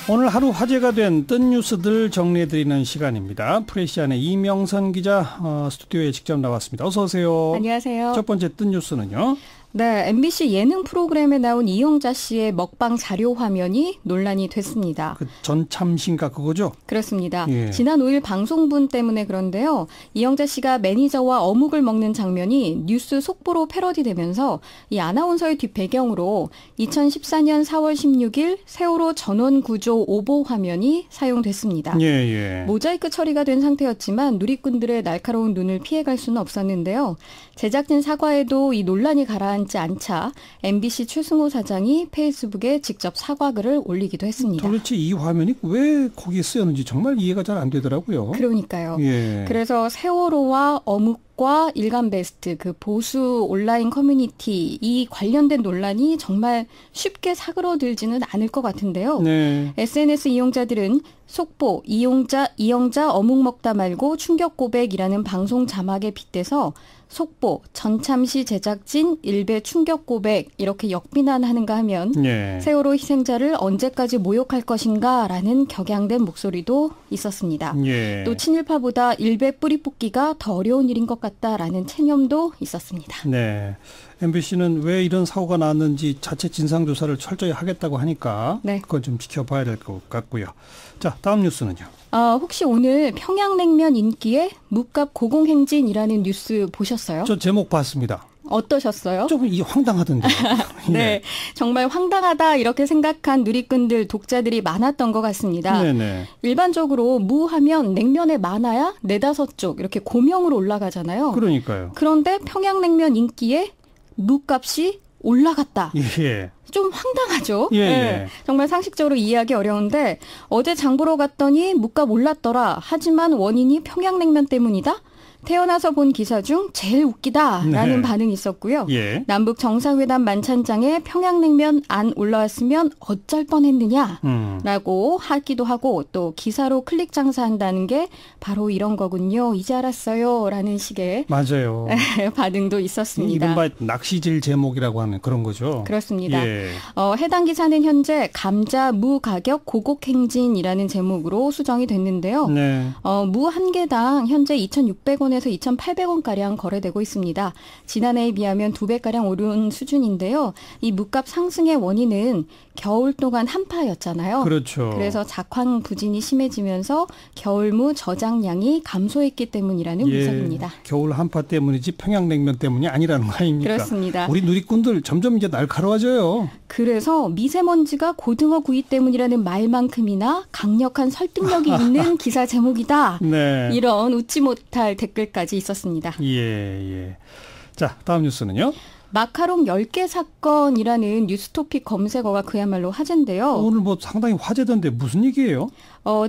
오늘 하루 화제가 된 뜬 뉴스들 정리해드리는 시간입니다. 프레시안의 이명선 기자 스튜디오에 직접 나왔습니다. 어서 오세요. 안녕하세요. 첫 번째 뜬 뉴스는요. 네, MBC 예능 프로그램에 나온 이영자 씨의 먹방 자료 화면이 논란이 됐습니다. 그 전참신가 그거죠? 그렇습니다. 예. 지난 5일 방송분 때문에 그런데요. 이영자 씨가 매니저와 어묵을 먹는 장면이 뉴스 속보로 패러디되면서 이 아나운서의 뒷배경으로 2014년 4월 16일 세월호 전원 구조 오보 화면이 사용됐습니다. 예. 모자이크 처리가 된 상태였지만 누리꾼들의 날카로운 눈을 피해갈 수는 없었는데요. 제작진 사과에도 이 논란이 가라앉지 않자 MBC 최승호 사장이 페이스북에 직접 사과글을 올리기도 했습니다. 도대체 이 화면이 왜 거기에 쓰였는지 정말 이해가 잘 안 되더라고요. 그러니까요. 예. 그래서 세월호와 어묵과 일간베스트 그 보수 온라인 커뮤니티 이 관련된 논란이 정말 쉽게 사그러들지는 않을 것 같은데요. 네. SNS 이용자들은 속보, 이영자 어묵 먹다 말고 충격 고백이라는 방송 자막에 빗대서 속보, 전참시 제작진 일베 충격 고백 이렇게 역비난하는가 하면 예. 세월호 희생자를 언제까지 모욕할 것인가 라는 격양된 목소리도 있었습니다. 예. 또 친일파보다 일베 뿌리 뽑기가 더 어려운 일인 것 같다라는 체념도 있었습니다. 네. MBC는 왜 이런 사고가 났는지 자체 진상조사를 철저히 하겠다고 하니까 네. 그건 좀 지켜봐야 될 것 같고요. 자, 다음 뉴스는요. 혹시 오늘 평양냉면 인기에 묵갑 고공행진이라는 뉴스 보셨어요? 저 제목 봤습니다. 어떠셨어요? 조금 황당하던데요. 네, 정말 황당하다 이렇게 생각한 누리꾼들, 독자들이 많았던 것 같습니다. 네네. 일반적으로 무 하면 냉면에 많아야 4-5쪽 이렇게 고명으로 올라가잖아요. 그러니까요. 그런데 평양냉면 인기에 무값이 올라갔다. 예. 좀 황당하죠? 예. 네, 정말 상식적으로 이해하기 어려운데 어제 장 보러 갔더니 무값 올랐더라. 하지만 원인이 평양냉면 때문이다? 태어나서 본 기사 중 제일 웃기다라는 네. 반응이 있었고요. 예. 남북 정상회담 만찬장에 평양냉면 안 올라왔으면 어쩔 뻔했느냐라고 하기도 하고 또 기사로 클릭 장사한다는 게 바로 이런 거군요. 이제 알았어요라는 식의 맞아요. 반응도 있었습니다. 이른바 낚시질 제목이라고 하는 그런 거죠. 그렇습니다. 예. 해당 기사는 현재 감자 무 가격 고곡행진이라는 제목으로 수정이 됐는데요. 네. 무 한 개당 현재 2,600원에서 2,800원가량 거래되고 있습니다. 지난해에 비하면 2배가량 오른 수준인데요. 이 무값 상승의 원인은 겨울 동안 한파였잖아요. 그렇죠. 그래서 작황 부진이 심해지면서 겨울무 저장량이 감소했기 때문이라는 분석입니다. 겨울 한파 때문이지 평양냉면 때문이 아니라는 거 아닙니까? 그렇습니다. 우리 누리꾼들 점점 이제 날카로워져요. 그래서 미세먼지가 고등어 구이 때문이라는 말만큼이나 강력한 설득력이 있는 기사 제목이다. 네. 이런 웃지 못할 댓글까지 있었습니다. 예. 자, 다음 뉴스는요. 마카롱 10개 사건이라는 뉴스토픽 검색어가 그야말로 화제인데요. 오늘 뭐 상당히 화제던데 무슨 얘기예요?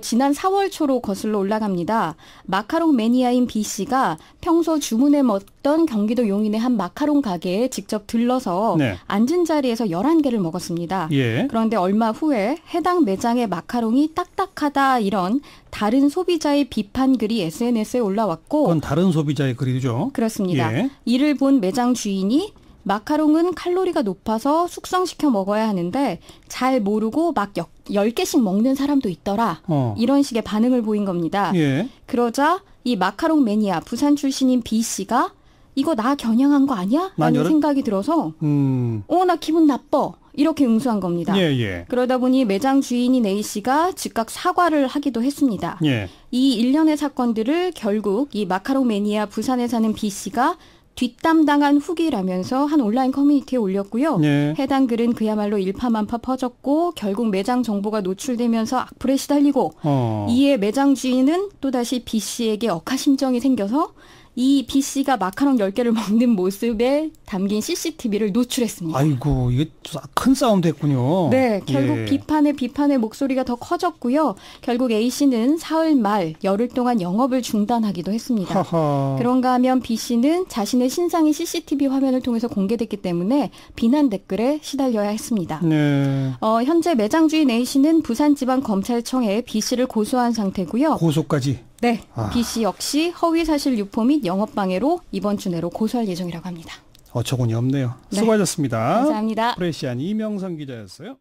지난 4월 초로 거슬러 올라갑니다. 마카롱 매니아인 B씨가 평소 주문해 먹던 경기도 용인의 한 마카롱 가게에 직접 들러서 네. 앉은 자리에서 11개를 먹었습니다. 예. 그런데 얼마 후에 해당 매장의 마카롱이 딱딱하다 이런 다른 소비자의 비판 글이 SNS에 올라왔고 그건 다른 소비자의 글이죠. 그렇습니다. 예. 이를 본 매장 주인이 마카롱은 칼로리가 높아서 숙성시켜 먹어야 하는데 잘 모르고 막 10개씩 먹는 사람도 있더라. 이런 식의 반응을 보인 겁니다. 예. 그러자 이 마카롱 매니아 부산 출신인 B씨가 이거 나 겨냥한 거 아니야? 라는 생각이 들어서 나 기분 나빠. 이렇게 응수한 겁니다. 예. 그러다 보니 매장 주인인 A씨가 즉각 사과를 하기도 했습니다. 예. 이 일련의 사건들을 결국 이 마카롱 매니아 부산에 사는 B씨가 뒷담당한 후기라면서 한 온라인 커뮤니티에 올렸고요. 네. 해당 글은 그야말로 일파만파 퍼졌고 결국 매장 정보가 노출되면서 악플에 시달리고 이에 매장 주인은 또다시 B씨에게 억하심정이 생겨서 이 B씨가 마카롱 10개를 먹는 모습에 담긴 CCTV를 노출했습니다. 아이고, 이게 큰 싸움 됐군요. 네, 결국 비판의 목소리가 더 커졌고요. 결국 A씨는 사흘 말 열흘 동안 영업을 중단하기도 했습니다. 하하. 그런가 하면 B씨는 자신의 신상이 CCTV 화면을 통해서 공개됐기 때문에 비난 댓글에 시달려야 했습니다. 네. 현재 매장 주인 A씨는 부산지방검찰청에 B씨를 고소한 상태고요. 고소까지? 네, B씨 역시 허위사실 유포 및 영업방해로 이번 주 내로 고소할 예정이라고 합니다. 어처구니 없네요. 네. 수고하셨습니다. 감사합니다. 프레시안 이명선 기자였어요.